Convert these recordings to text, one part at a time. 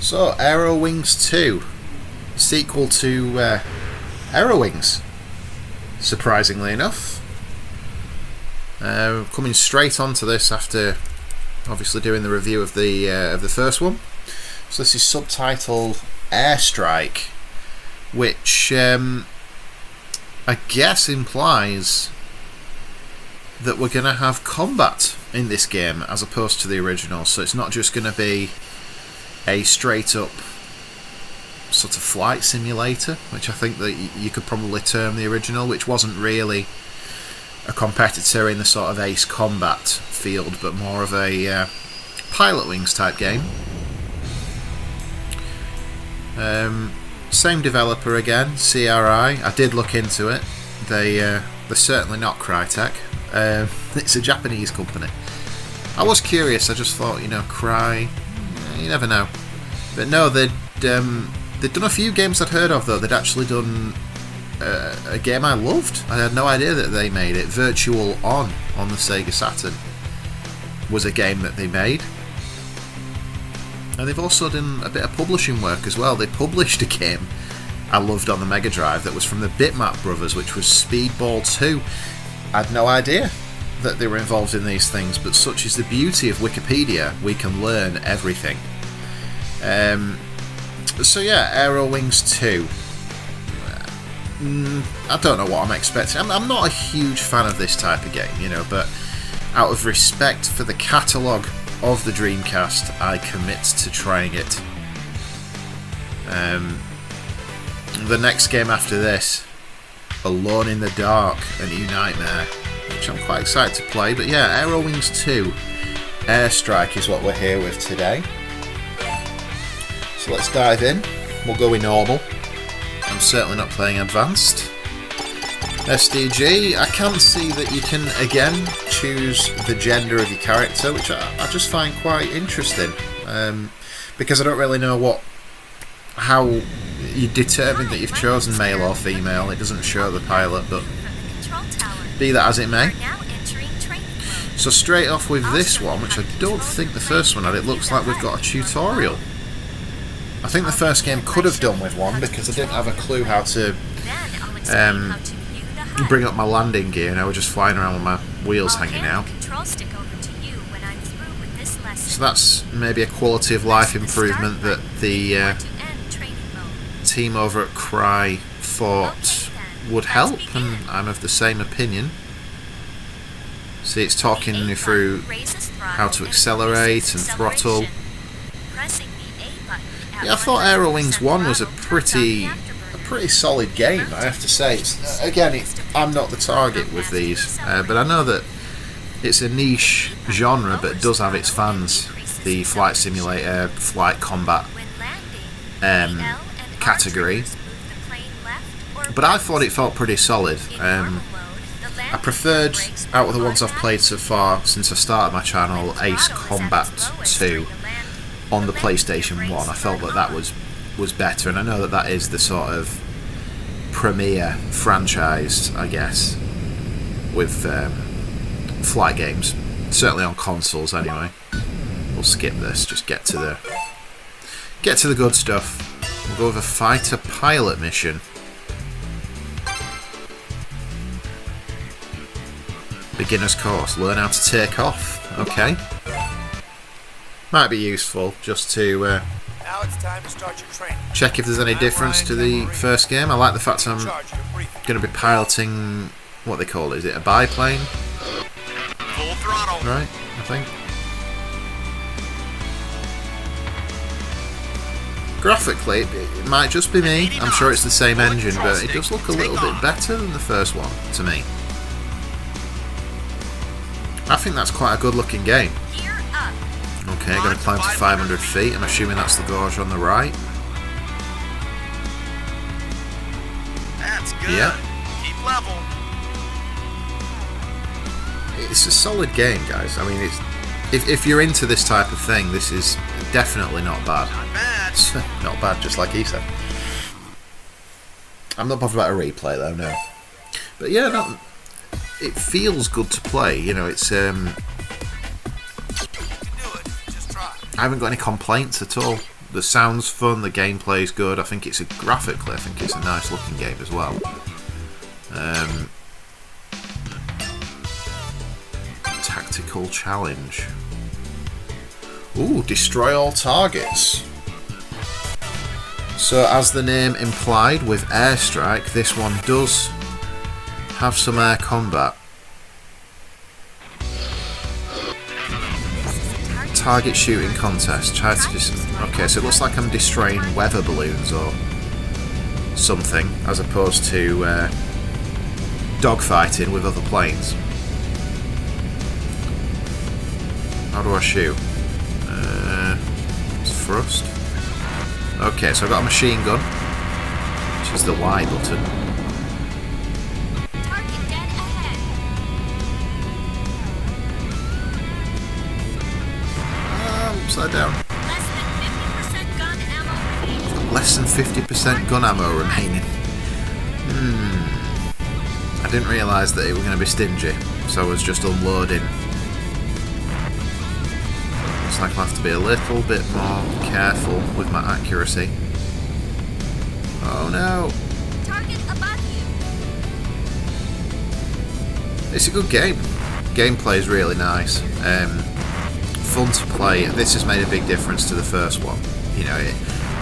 So, Aerowings 2, sequel to Aerowings, surprisingly enough. Coming straight onto this after obviously doing the review of the first one. So this is subtitled Airstrike, which I guess implies that we're going to have combat in this game as opposed to the original. So it's not just going to be a straight up sort of flight simulator, which I think that you could probably term the original, which wasn't really a competitor in the sort of Ace Combat field, but more of a Pilot Wings type game. Same developer again, CRI. I did look into it. They're certainly not Crytek. It's a Japanese company. I was curious. I just thought, Cry. You never know. But no, they'd done a few games I'd heard of though. They'd actually done a game I loved. I had no idea that they made it. Virtual On the Sega Saturn was a game that they made. And they've also done a bit of publishing work as well. They published a game I loved on the Mega Drive that was from the Bitmap brothers, which was Speedball 2. I had no idea that they were involved in these things, but such is the beauty of Wikipedia, we can learn everything. So yeah, Aerowings 2. I don't know what I'm expecting. I'm not a huge fan of this type of game, but out of respect for the catalogue of the Dreamcast, I commit to trying it. The next game after this, Alone in the Dark, A New Nightmare, which I'm quite excited to play. But yeah, Aerowings 2, Airstrike is what we're here with today. So let's dive in. We'll go with normal. I'm certainly not playing advanced. SDG, I can see that you can again choose the gender of your character, which I just find quite interesting, because I don't really know how you determine that you've chosen male or female. It doesn't show the pilot, but be that as it may. So straight off with this one, which I don't think the first one had, it looks like we've got a tutorial. I think the first game could have done with one because I didn't have a clue how to bring up my landing gear, and I was just flying around with my wheels hanging out. So that's maybe a quality of life improvement that the team over at Cry thought would help, and I'm of the same opinion. See, it's talking me through how to accelerate and throttle. Yeah, I thought Aerowings 1 was a pretty solid game, I have to say. I'm not the target with these, but I know that it's a niche genre, but it does have its fans. The flight simulator, flight combat category. But I thought it felt pretty solid. I preferred, out of the ones I've played so far since I started my channel, Ace Combat 2 on the PlayStation 1. I felt that was better, and I know that is the sort of premier franchise, I guess, with flight games, certainly on consoles anyway. We'll skip this, just get to the good stuff. We'll go with a fighter pilot mission. Beginner's course, learn how to take off. Okay. Might be useful just to check if there's any difference to the first game. I like the fact I'm going to be piloting, what they call it, is it a biplane? Full throttle. Right, I think. Graphically, it might just be me. I'm sure it's the same engine, but it does look a little bit better than the first one, to me. I think that's quite a good looking game. Okay, going to climb to 500 feet. I'm assuming that's the gorge on the right. That's good. Yeah. Keep level. It's a solid game, guys. I mean, if you're into this type of thing, this is definitely not bad. Not bad. Not bad, just like he said. I'm not bothered about a replay though, no. But yeah, no, it feels good to play. It's You can do it. Just try. I haven't got any complaints at all The sound's fun, the gameplay's good. I think it's graphically, I think it's a nice looking game as well. Tactical challenge. Ooh, destroy all targets. So as the name implied with Airstrike, this one does have some air combat. Target shooting contest. Try to okay, so it looks like I'm destroying weather balloons or something, as opposed to dogfighting with other planes. How do I shoot? It's thrust. Okay, so I've got a machine gun, which is the Y button. Target dead ahead. Upside down. Less than 50% gun ammo remaining. Less than 50% gun ammo remaining. I didn't realise that it was going to be stingy, so I was just unloading. Looks like I'll have to be a little bit more careful with my accuracy. Oh no! Target above you. It's a good game. Gameplay is really nice. Fun to play. This has made a big difference to the first one. You know,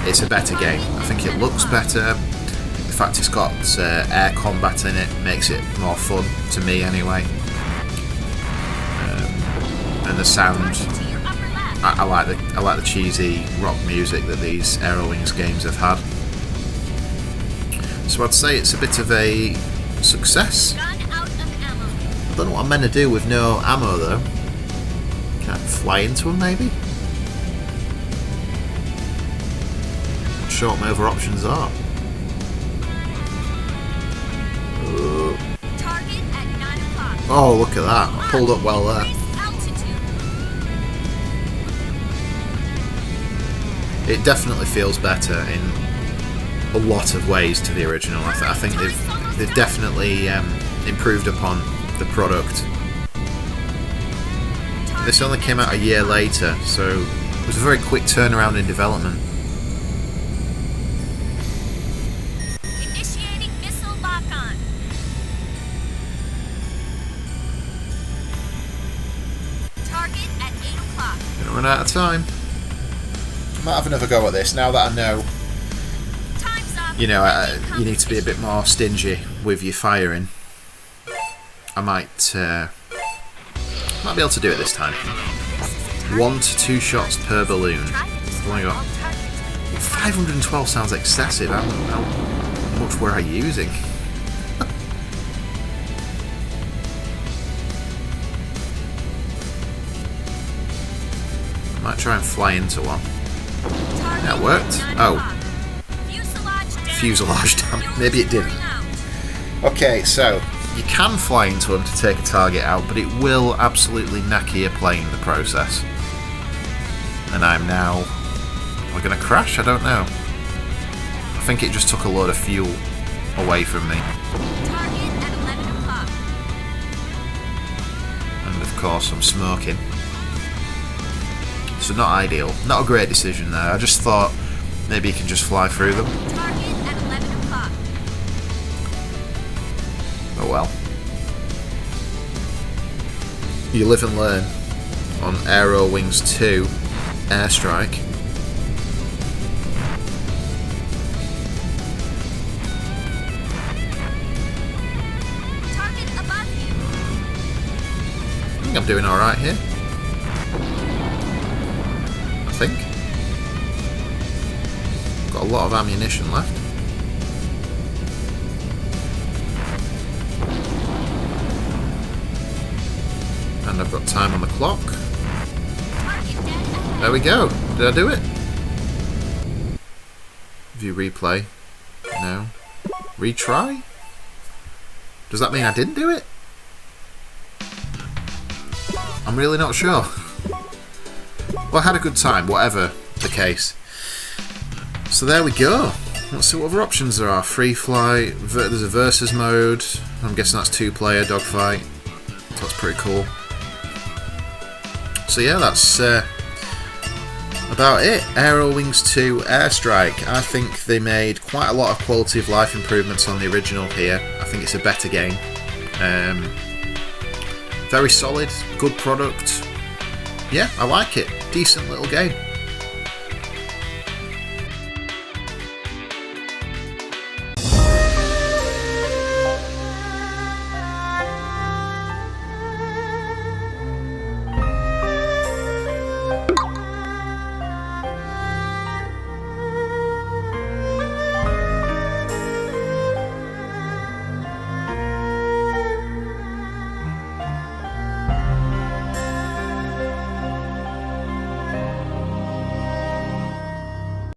it's a better game. I think it looks better. The fact it's got air combat in it makes it more fun, to me anyway. And the sound, I like the cheesy rock music that these Aerowings games have had. So I'd say it's a bit of a success. Gun out of ammo. I don't know what I'm meant to do with no ammo though. Can I fly into them maybe? Not sure what my other options are. Target at 9 o'clock. Oh, look at that. I pulled up well there. Increase altitude. It definitely feels better in a lot of ways to the original. I think they've definitely improved upon the product. This only came out a year later, so it was a very quick turnaround in development. Initiating missile lock-on. Target at 8 o'clock. Gonna run out of time. Might have another go at this now that I know. Time's up. You know, you need to be a bit more stingy with your firing. I might be able to do it this time. 1 to 2 shots per balloon. I've only got 512 sounds excessive. How much were I using? I might try and fly into one. That worked. Oh, fuselage down. Maybe it didn't. Okay, so you can fly into them to take a target out, but it will absolutely knacker your plane in the process. And I'm now... Am I going to crash? I don't know. I think it just took a load of fuel away from me. Target at 11 o'clock. And of course I'm smoking. So not ideal. Not a great decision there. I just thought maybe you can just fly through them. Target at 11 o'clock. Oh well. You live and learn on Aerowings 2 Airstrike. Target above you. I think I'm doing alright here. I think. Got a lot of ammunition left. And I've got time on the clock. Target dead ahead. There we go. Did I do it? View replay. No. Retry? Does that mean I didn't do it? I'm really not sure. Well, I had a good time, whatever the case. So there we go. Let's see what other options there are. Free fly, there's a versus mode. I'm guessing that's 2-player dogfight. So that's pretty cool. So yeah, that's about it. Aerowings 2 Airstrike. I think they made quite a lot of quality of life improvements on the original here. I think it's a better game. Very solid, good product. Yeah, I like it. Decent little game.